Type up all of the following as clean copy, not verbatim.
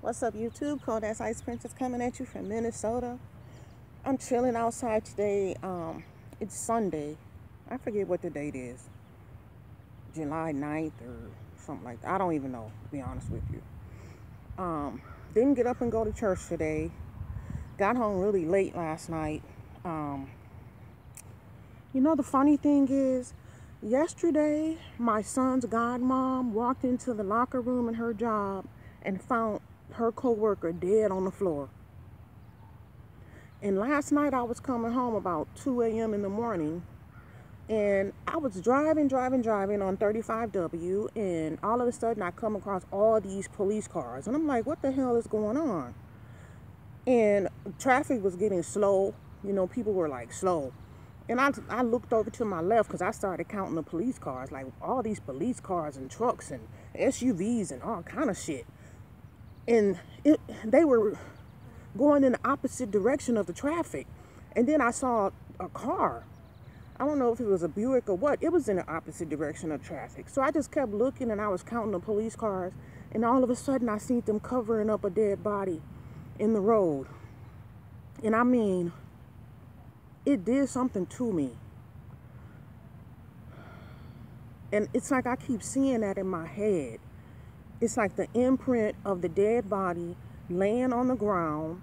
What's up, YouTube? Cold Ass Ice Princess coming at you from Minnesota. I'm chilling outside today. It's Sunday. I forget what the date is. July 9th or something like that. I don't even know, to be honest with you. Didn't get up and go to church today. Got home really late last night. The funny thing is, yesterday, my son's godmom walked into the locker room in her job and found her coworker dead on the floor. And last night I was coming home about 2 a.m. in the morning, and I was driving on 35W, and all of a sudden I come across all these police cars, and I'm like, what the hell is going on? And traffic was getting slow. People were like slow. And I looked over to my left because I started counting the police cars, like all these police cars and trucks and SUVs and all kind of shit. And they were going in the opposite direction of the traffic. And then I saw a car. I don't know if it was a Buick or what. It was in the opposite direction of traffic. So I just kept looking, and I was counting the police cars. And all of a sudden, I seen them covering up a dead body in the road. And I mean, it did something to me. And it's like I keep seeing that in my head. It's like the imprint of the dead body laying on the ground,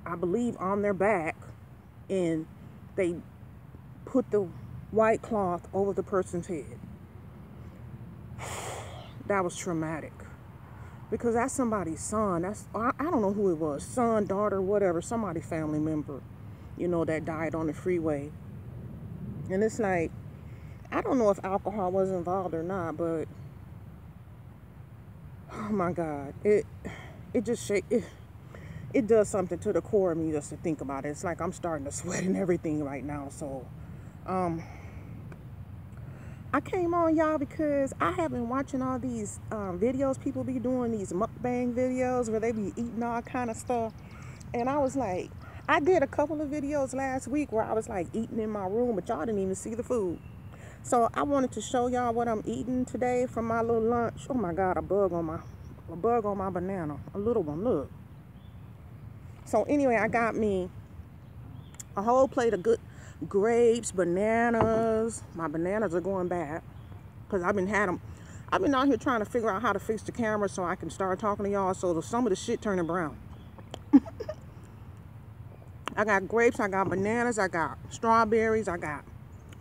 I believe on their back, and they put the white cloth over the person's head. That was traumatic, because that's somebody's son. I don't know who it was, son, daughter, whatever, somebody's family member, that died on the freeway. And it's like, I don't know if alcohol was involved or not, but oh my God, it does something to the core of me just to think about it. It's like I'm starting to sweat and everything right now. So I came on, y'all, because I have been watching all these videos people be doing, these mukbang videos where they be eating all kind of stuff. And I was like, I did a couple of videos last week where I was like eating in my room, but y'all didn't even see the food. So I wanted to show y'all what I'm eating today for my little lunch. Oh my God, a bug on my banana, a little one, look. So anyway, I got me a whole plate of good grapes, bananas. My bananas are going bad because I've been out here trying to figure out how to fix the camera so I can start talking to y'all, so some of the shit turning brown. I got grapes, I got bananas, I got strawberries, I got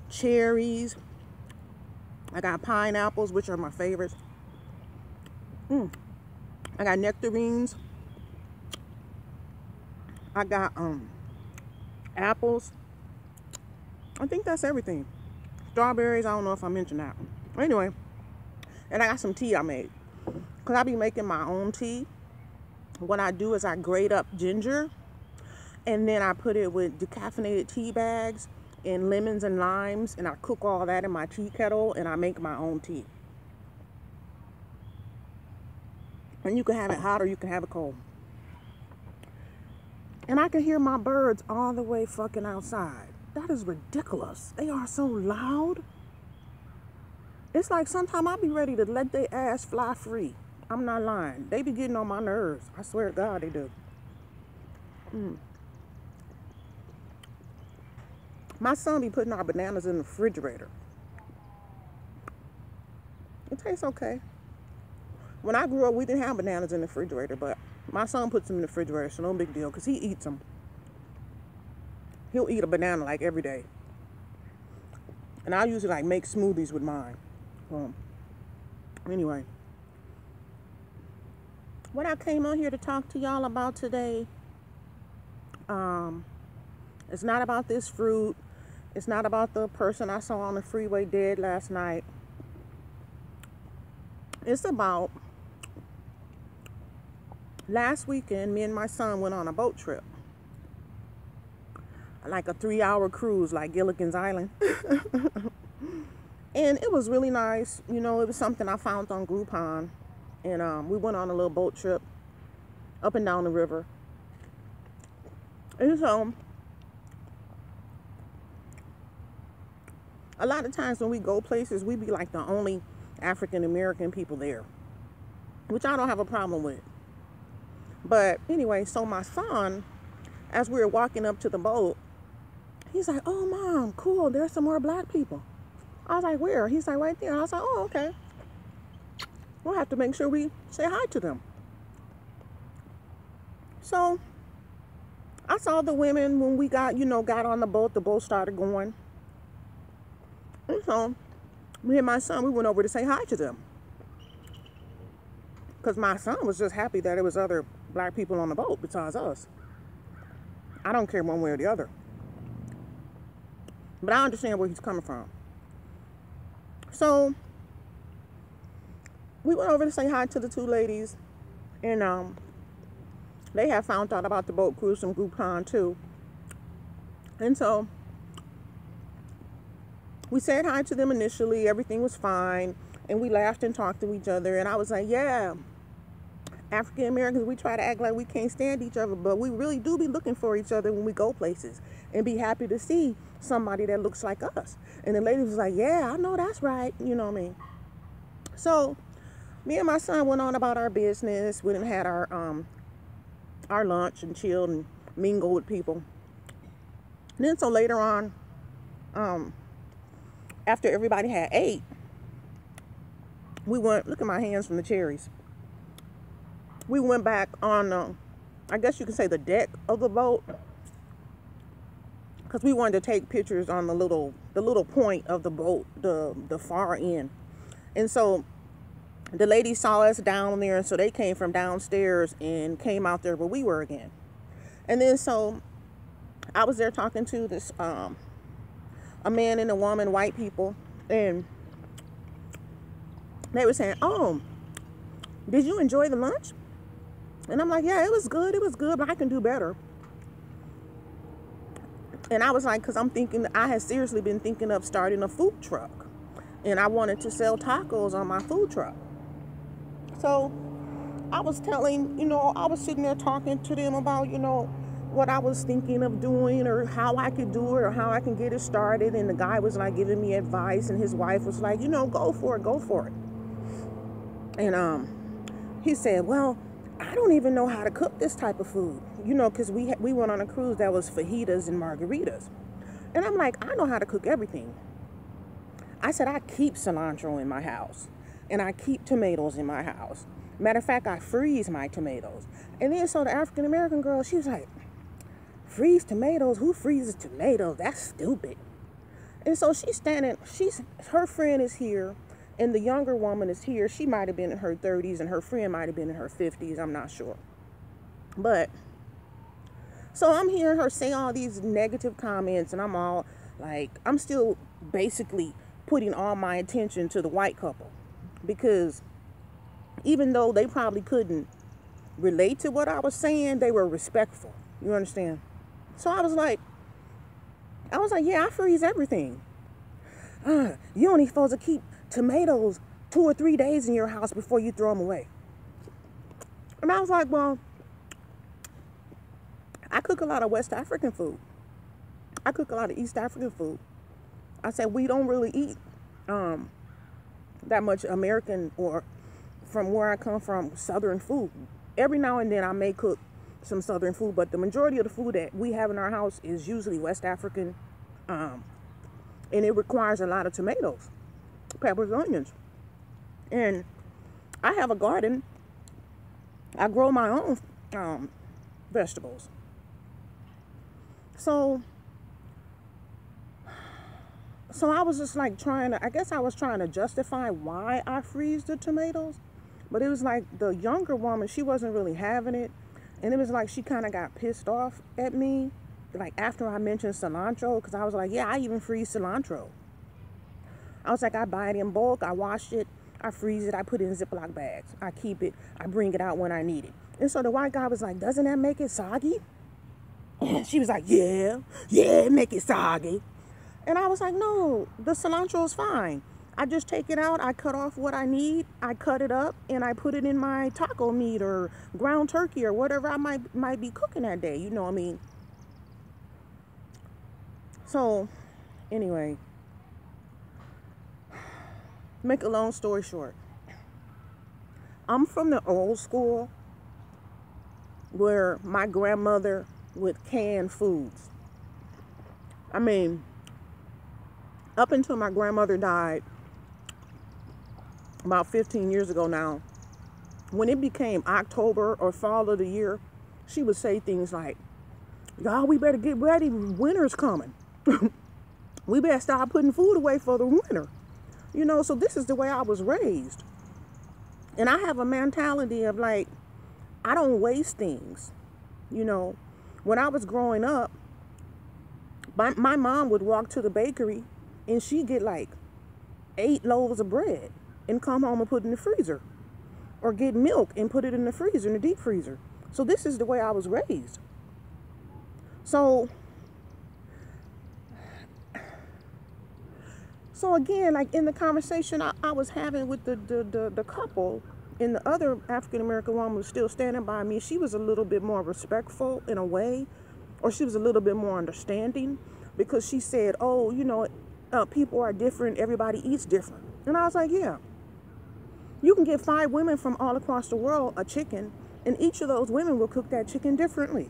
cherries, I got pineapples, which are my favorites. I got nectarines. I got apples. I think that's everything. Strawberries, I don't know if I mentioned that. Anyway, and I got some tea I made, because I be making my own tea. What I do is I grate up ginger, and then I put it with decaffeinated tea bags and lemons and limes, and I cook all that in my tea kettle, and I make my own tea. And you can have it hot or you can have it cold. And I can hear my birds all the way fucking outside. That is ridiculous. They are so loud. It's like sometimes I be ready to let their ass fly free. I'm not lying. They be getting on my nerves. I swear to God they do. My son be putting our bananas in the refrigerator. It tastes okay. When I grew up, we didn't have bananas in the refrigerator, but my son puts them in the refrigerator, so no big deal, because he eats them. He'll eat a banana like every day. And I usually like make smoothies with mine. Anyway, what I came on here to talk to y'all about today, it's not about this fruit. It's not about the person I saw on the freeway dead last night. It's about last weekend, me and my son went on a boat trip. Like a 3-hour cruise, like Gilligan's Island. And it was really nice. It was something I found on Groupon. And we went on a little boat trip up and down the river. And so a lot of times when we go places, we be like the only African American people there, which I don't have a problem with. But anyway, so my son, as we were walking up to the boat, he's like, "Oh, Mom, cool, there's some more black people." I was like, "Where?" He's like, "Right there." I was like, "Oh, okay. We'll have to make sure we say hi to them." So I saw the women when we got on the boat. The boat started going. And so me and my son, we went over to say hi to them. Because my son was just happy that there was other black people on the boat besides us. I don't care one way or the other. But I understand where he's coming from. So we went over to say hi to the two ladies. And they had found out about the boat cruise from Groupon too. And so we said hi to them initially. Everything was fine. And we laughed and talked to each other. And I was like, yeah, African Americans, we try to act like we can't stand each other, but we really do be looking for each other when we go places and be happy to see somebody that looks like us. And the lady was like, yeah, I know that's right. You know what I mean? So me and my son went on about our business. We done had our lunch and chilled and mingled with people. And then so later on, after everybody had ate, we went, look at my hands from the cherries. We went back on, I guess you could say the deck of the boat, because we wanted to take pictures on the little point of the boat, the far end. And so the ladies saw us down there, and so they came from downstairs and came out there where we were again. And then so I was there talking to this a man and a woman, white people, and they were saying, "Oh, did you enjoy the lunch?" And I'm like, "Yeah, it was good, but I can do better." And I was like, because I had seriously been thinking of starting a food truck, and I wanted to sell tacos on my food truck. So I was I was sitting there talking to them about, what I was thinking of doing or how I could do it or how I can get it started. And the guy was like giving me advice, and his wife was like, go for it. And he said, "Well, I don't even know how to cook this type of food, because we went on a cruise that was fajitas and margaritas." And I'm like, "I know how to cook everything." I said, "I keep cilantro in my house, and I keep tomatoes in my house. Matter of fact, I freeze my tomatoes." And then so the African American girl, she was like, "Freeze tomatoes? Who freezes tomatoes? That's stupid." And so her friend is here, and the younger woman is here. She might have been in her 30s, and her friend might have been in her 50s. I'm not sure. But so I'm hearing her say all these negative comments, and I'm all like, I'm still basically putting all my attention to the white couple, because even though they probably couldn't relate to what I was saying, they were respectful. You understand? So I was like, "Yeah, I freeze everything. You only supposed to keep tomatoes 2 or 3 days in your house before you throw them away." And I was like, "Well, I cook a lot of West African food. I cook a lot of East African food." I said, "We don't really eat that much American, or from where I come from, Southern food. Every now and then I may cook some Southern food, but the majority of the food that we have in our house is usually West African, and it requires a lot of tomatoes, peppers, onions. And I have a garden. I grow my own vegetables." So I was just like I was trying to justify why I freeze the tomatoes. But it was like the younger woman, she wasn't really having it. And it was like she kind of got pissed off at me, like after I mentioned cilantro, because I was like, "Yeah, I even freeze cilantro." I was like, "I buy it in bulk, I wash it, I freeze it, I put it in Ziploc bags, I keep it, I bring it out when I need it." And so the white guy was like, "Doesn't that make it soggy?" And she was like, yeah, make it soggy." And I was like, "No, the cilantro is fine. I just take it out, I cut off what I need, I cut it up, and I put it in my taco meat or ground turkey or whatever I might be cooking that day, you know what I mean?" So, anyway, make a long story short, I'm from the old school. where my grandmother would can foods. I mean, up until my grandmother died about 15 years ago now, when it became October or fall of the year, she would say things like, y'all, we better get ready, winter's coming. We better start putting food away for the winter. You know, so this is the way I was raised. And I have a mentality of like, I don't waste things. You know, when I was growing up, my mom would walk to the bakery and she'd get like 8 loaves of bread and come home and put it in the freezer. Or get milk and put it in the freezer, in the deep freezer. So this is the way I was raised. So again, like in the conversation I was having with the couple, and the other African American woman was still standing by me, she was a little bit more respectful in a way, or she was a little bit more understanding, because she said, oh, you know, people are different, everybody eats different. And I was like, yeah. You can get 5 women from all across the world a chicken, and each of those women will cook that chicken differently.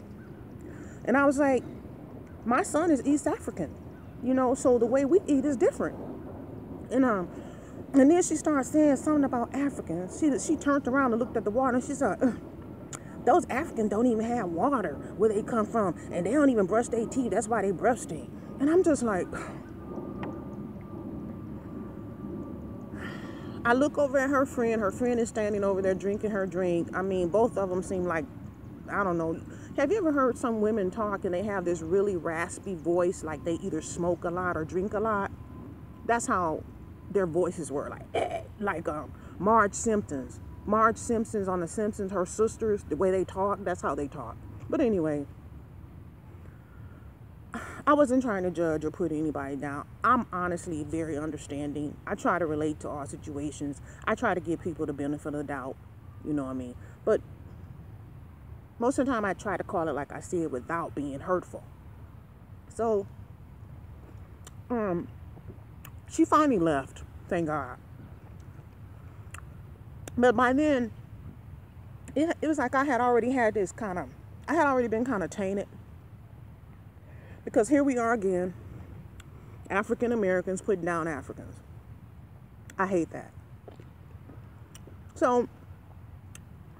And I was like, my son is East African, you know, so the way we eat is different. And then she started saying something about Africans. She turned around and looked at the water, and she said, those Africans don't even have water where they come from, and they don't even brush their teeth. That's why they breath stink. And I'm just like, I look over at her friend. Her friend is standing over there drinking her drink. I mean, both of them seem like, I don't know. Have you ever heard some women talk and they have this really raspy voice, like they either smoke a lot or drink a lot? That's how their voices were, like Marge Simpson's on The Simpsons, her sisters, the way they talk, that's how they talk. But anyway, I wasn't trying to judge or put anybody down. I'm honestly very understanding. I try to relate to all situations. I try to give people the benefit of the doubt. You know what I mean? But most of the time I try to call it like I see it without being hurtful. So, she finally left, thank God. But by then, it was like I had already been kind of tainted. Because here we are again, African Americans putting down Africans. I hate that. So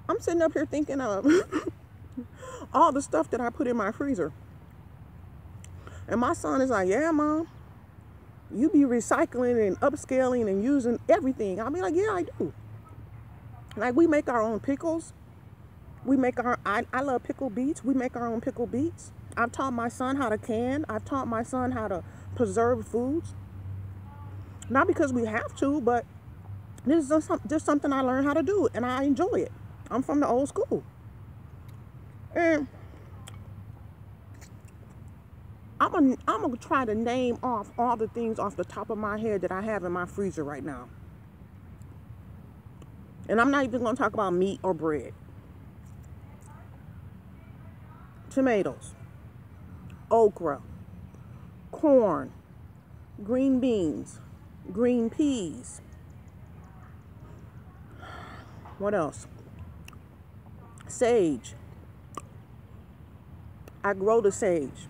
I'm sitting up here thinking of all the stuff that I put in my freezer. And my son is like, yeah, Mom, you be recycling and upscaling and using everything. I'll be like, yeah, I do. Like, we make our own pickles. I love pickled beets. We make our own pickled beets. I've taught my son how to can. I've taught my son how to preserve foods. Not because we have to, but this is just something I learned how to do, and I enjoy it. I'm from the old school. And I'm gonna try to name off all the things off the top of my head that I have in my freezer right now. And I'm not even gonna talk about meat or bread. Tomatoes, okra, corn, green beans, green peas. What else? Sage. I grow the sage.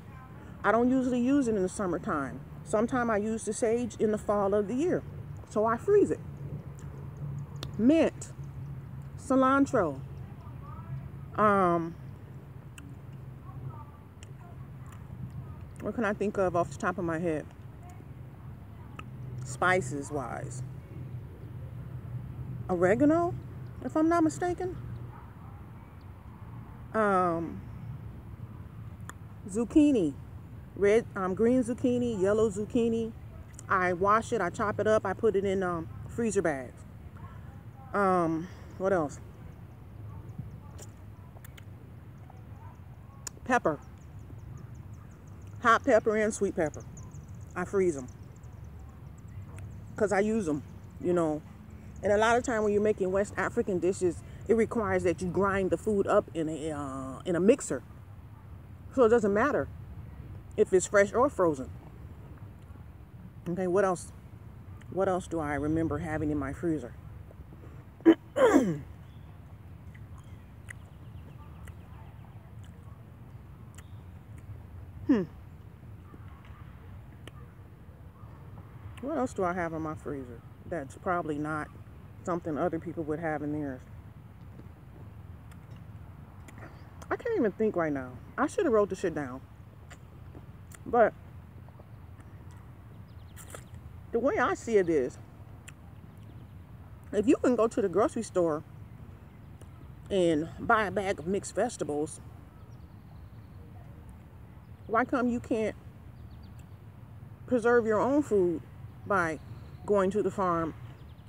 I don't usually use it in the summertime. Sometimes I use the sage in the fall of the year. So I freeze it. Mint, cilantro, what can I think of off the top of my head? Spices wise. Oregano, if I'm not mistaken. Zucchini. Green zucchini, yellow zucchini. I wash it, I chop it up, I put it in freezer bags. What else? Pepper. Hot pepper and sweet pepper. I freeze them because I use them, you know. And a lot of time when you're making West African dishes, it requires that you grind the food up in a mixer. So it doesn't matter if it's fresh or frozen. Okay, what else? What else do I remember having in my freezer? What else do I have in my freezer that's probably not something other people would have in theirs? I can't even think right now. I should have wrote the shit down. But the way I see it is, if you can go to the grocery store and buy a bag of mixed vegetables, why come you can't preserve your own food by going to the farm?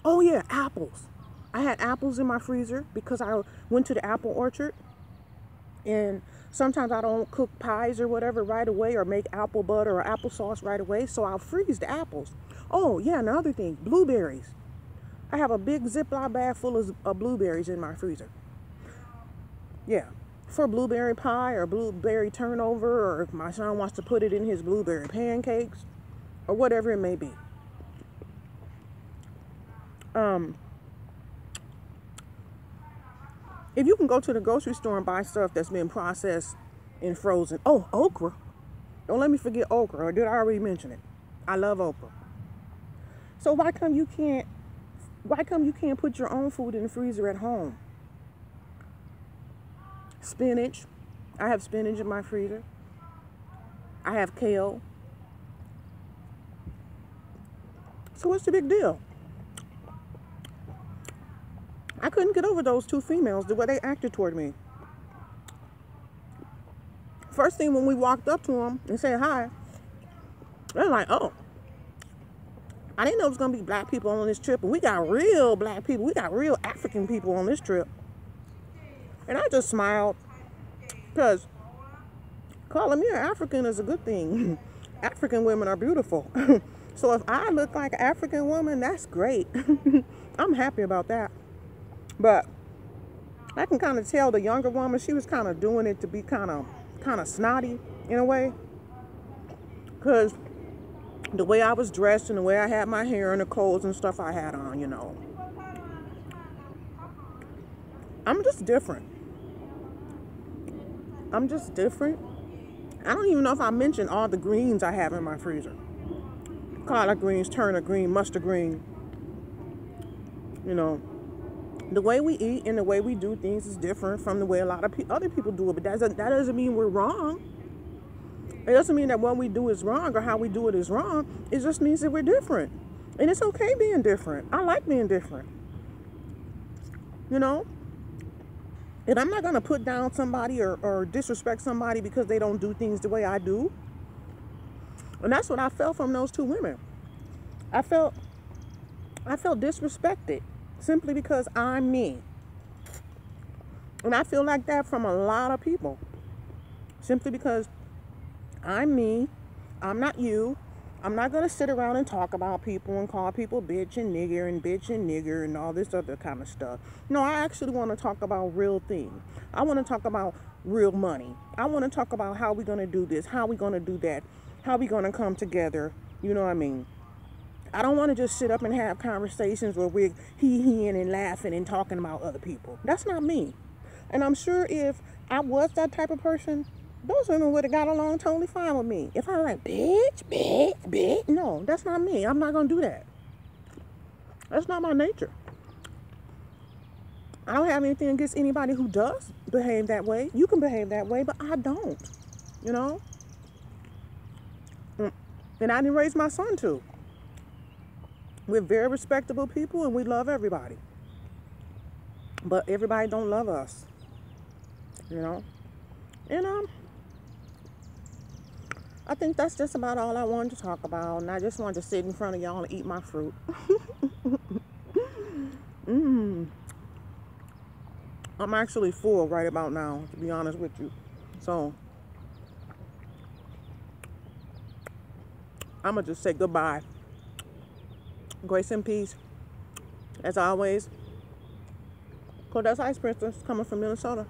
Oh yeah, apples. I had apples in my freezer because I went to the apple orchard, and sometimes I don't cook pies or whatever right away or make apple butter or applesauce right away, so I'll freeze the apples. Oh yeah, another thing, blueberries. I have a big Ziploc bag full of blueberries in my freezer. Yeah, for blueberry pie or blueberry turnover, or if my son wants to put it in his blueberry pancakes or whatever it may be. If you can go to the grocery store and buy stuff that's been processed and frozen. Oh, okra. Don't let me forget okra, or did I already mention it? I love okra. So why come you can't put your own food in the freezer at home? Spinach. I have spinach in my freezer. I have kale. So what's the big deal? I couldn't get over those two females, the way they acted toward me. First thing, when we walked up to them and said hi, they're like, oh, I didn't know it was going to be black people on this trip. And we got real black people. We got real African people on this trip. And I just smiled, because calling me an African is a good thing. African women are beautiful. So if I look like an African woman, that's great. I'm happy about that. But I can kind of tell the younger woman, she was kind of doing it to be kind of snotty in a way. Because the way I was dressed and the way I had my hair and the clothes and stuff I had on, you know. I'm just different. I'm just different. I don't even know if I mentioned all the greens I have in my freezer. Collard greens, turnip green, mustard green. You know, the way we eat and the way we do things is different from the way a lot of other people do it. But that doesn't mean we're wrong. It doesn't mean that what we do is wrong or how we do it is wrong. It just means that we're different. And it's okay being different. I like being different. You know? And I'm not going to put down somebody or disrespect somebody because they don't do things the way I do. And that's what I felt from those two women. I felt disrespected simply because I'm me. And I feel like that from a lot of people. Simply because I'm me. I'm not you. I'm not going to sit around and talk about people and call people bitch and nigger and all this other kind of stuff. No, I actually want to talk about real things. I want to talk about real money. I want to talk about how we're going to do this, how we're going to do that, how we're going to come together. You know what I mean? I don't want to just sit up and have conversations where we're hee-heeing and laughing and talking about other people. That's not me. And I'm sure if I was that type of person, those women would have got along totally fine with me. If I was like, bitch, no, that's not me. I'm not going to do that. That's not my nature. I don't have anything against anybody who does behave that way. You can behave that way, but I don't. You know? And I didn't raise my son to. We're very respectable people and we love everybody. But everybody don't love us. You know? And I think that's just about all I wanted to talk about. And I just wanted to sit in front of y'all and eat my fruit. I'm actually full right about now, to be honest with you. So I'm going to just say goodbye. Grace and peace. As always, Coldest Ice Princess coming from Minnesota.